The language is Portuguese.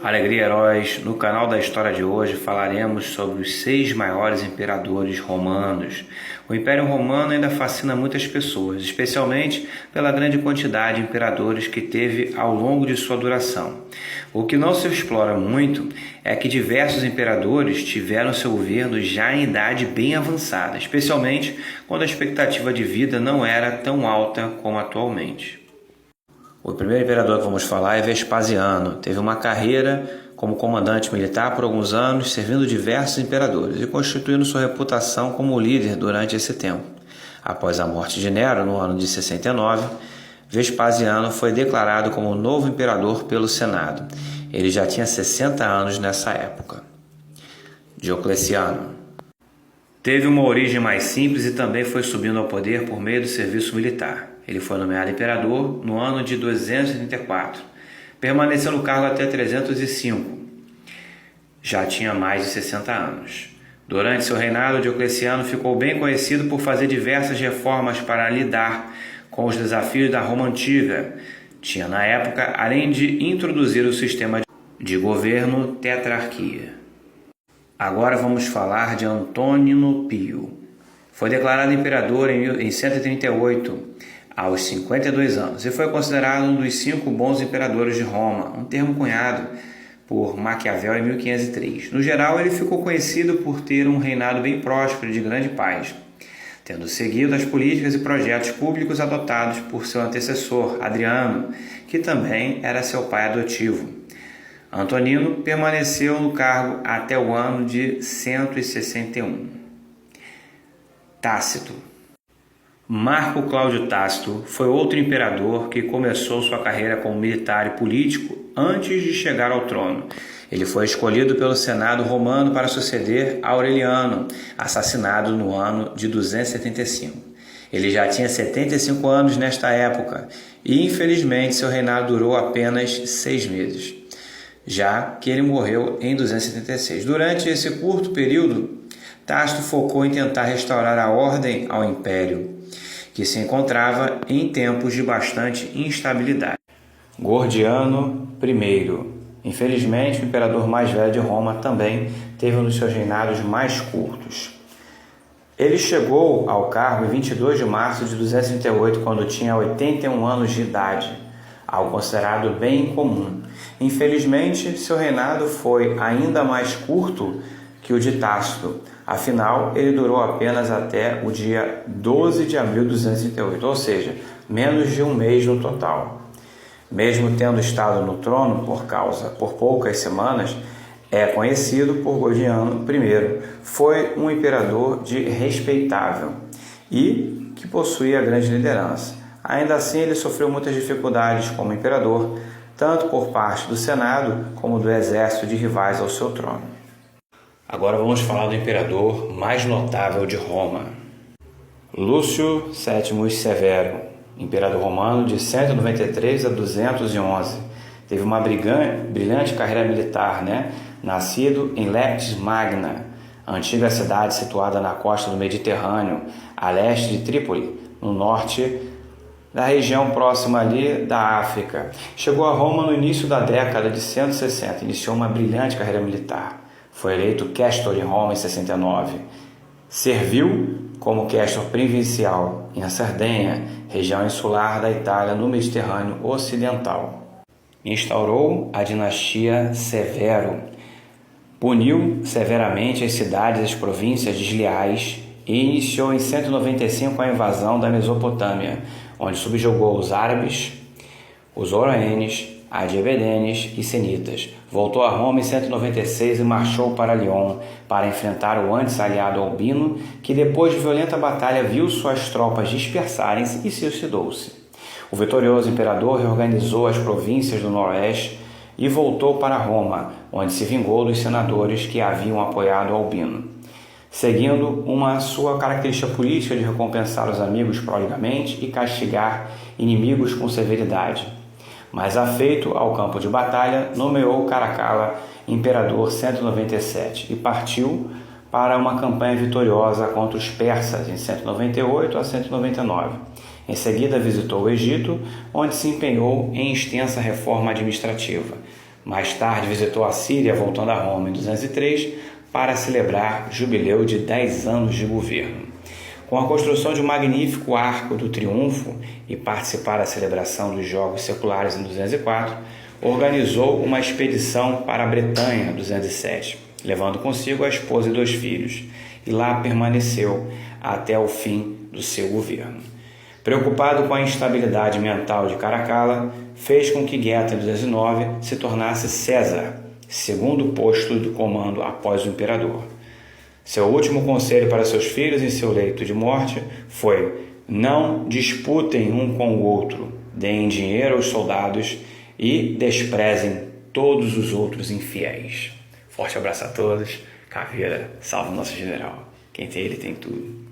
Alegria Heróis, no canal da história de hoje falaremos sobre os 6 maiores imperadores romanos. O Império Romano ainda fascina muitas pessoas, especialmente pela grande quantidade de imperadores que teve ao longo de sua duração. O que não se explora muito é que diversos imperadores tiveram seu governo já em idade bem avançada, especialmente quando a expectativa de vida não era tão alta como atualmente. O primeiro imperador que vamos falar é Vespasiano. Teve uma carreira como comandante militar por alguns anos, servindo diversos imperadores e constituindo sua reputação como líder durante esse tempo. Após a morte de Nero, no ano de 69, Vespasiano foi declarado como novo imperador pelo Senado. Ele já tinha 60 anos nessa época. Diocleciano teve uma origem mais simples e também foi subindo ao poder por meio do serviço militar. Ele foi nomeado imperador no ano de 234. Permaneceu no cargo até 305. Já tinha mais de 60 anos. Durante seu reinado, Diocleciano ficou bem conhecido por fazer diversas reformas para lidar com os desafios da Roma antiga. Tinha na época, além de introduzir o sistema de governo, tetrarquia. Agora vamos falar de Antônio Pio. Foi declarado imperador em 138, aos 52 anos, e foi considerado um dos 5 bons imperadores de Roma, um termo cunhado por Maquiavel em 1503. No geral, ele ficou conhecido por ter um reinado bem próspero e de grande paz, tendo seguido as políticas e projetos públicos adotados por seu antecessor, Adriano, que também era seu pai adotivo. Antonino permaneceu no cargo até o ano de 161. Tácito. Marco Cláudio Tácito foi outro imperador que começou sua carreira como militar e político antes de chegar ao trono. Ele foi escolhido pelo Senado romano para suceder Aureliano, assassinado no ano de 275. Ele já tinha 75 anos nesta época e, infelizmente, seu reinado durou apenas 6 meses, já que ele morreu em 276. Durante esse curto período, Tácito focou em tentar restaurar a ordem ao império, que se encontrava em tempos de bastante instabilidade. Gordiano I. Infelizmente, o imperador mais velho de Roma também teve um dos seus reinados mais curtos. Ele chegou ao cargo em 22 de março de 238, quando tinha 81 anos de idade, algo considerado bem incomum. Infelizmente, seu reinado foi ainda mais curto que o de Tácito. Afinal, ele durou apenas até o dia 12 de abril de 238, ou seja, menos de um mês no total. Mesmo tendo estado no trono por poucas semanas, é conhecido por Gordiano I. Foi um imperador respeitável e que possuía grande liderança. Ainda assim, ele sofreu muitas dificuldades como imperador, tanto por parte do Senado como do exército de rivais ao seu trono. Agora vamos falar do imperador mais notável de Roma. Lúcio VII Severo, imperador romano de 193 a 211. Teve uma brilhante carreira militar, Nascido em Leptis Magna, antiga cidade situada na costa do Mediterrâneo, a leste de Trípoli, no norte da região próxima ali da África. Chegou a Roma no início da década de 160, iniciou uma brilhante carreira militar. Foi eleito questor em Roma em 69. Serviu como questor provincial em Sardenha, região insular da Itália no Mediterrâneo Ocidental. Instaurou a dinastia Severo. Puniu severamente as cidades e as províncias desleais e iniciou em 195 a invasão da Mesopotâmia, onde subjugou os árabes, os oroenes, Adiebedenes e Senitas. Voltou a Roma em 196 e marchou para Lyon para enfrentar o antes aliado Albino, que depois de violenta batalha viu suas tropas dispersarem-se e suicidou-se. O vitorioso imperador reorganizou as províncias do noroeste e voltou para Roma, onde se vingou dos senadores que haviam apoiado Albino, seguindo uma sua característica política de recompensar os amigos prodigamente e castigar inimigos com severidade. Mas afeito ao campo de batalha, nomeou Caracalla imperador 197 e partiu para uma campanha vitoriosa contra os persas em 198 a 199. Em seguida visitou o Egito, onde se empenhou em extensa reforma administrativa. Mais tarde visitou a Síria, voltando a Roma em 203 para celebrar o jubileu de 10 anos de governo. Com a construção de um magnífico Arco do Triunfo e participar da celebração dos Jogos Seculares em 204, organizou uma expedição para a Bretanha em 207, levando consigo a esposa e 2 filhos, e lá permaneceu até o fim do seu governo. Preocupado com a instabilidade mental de Caracalla, fez com que Geta, em 209, se tornasse César, segundo posto do comando após o imperador. Seu último conselho para seus filhos em seu leito de morte foi: não disputem um com o outro, deem dinheiro aos soldados e desprezem todos os outros infiéis. Forte abraço a todos. Caveira, salve o nosso general. Quem tem ele tem tudo.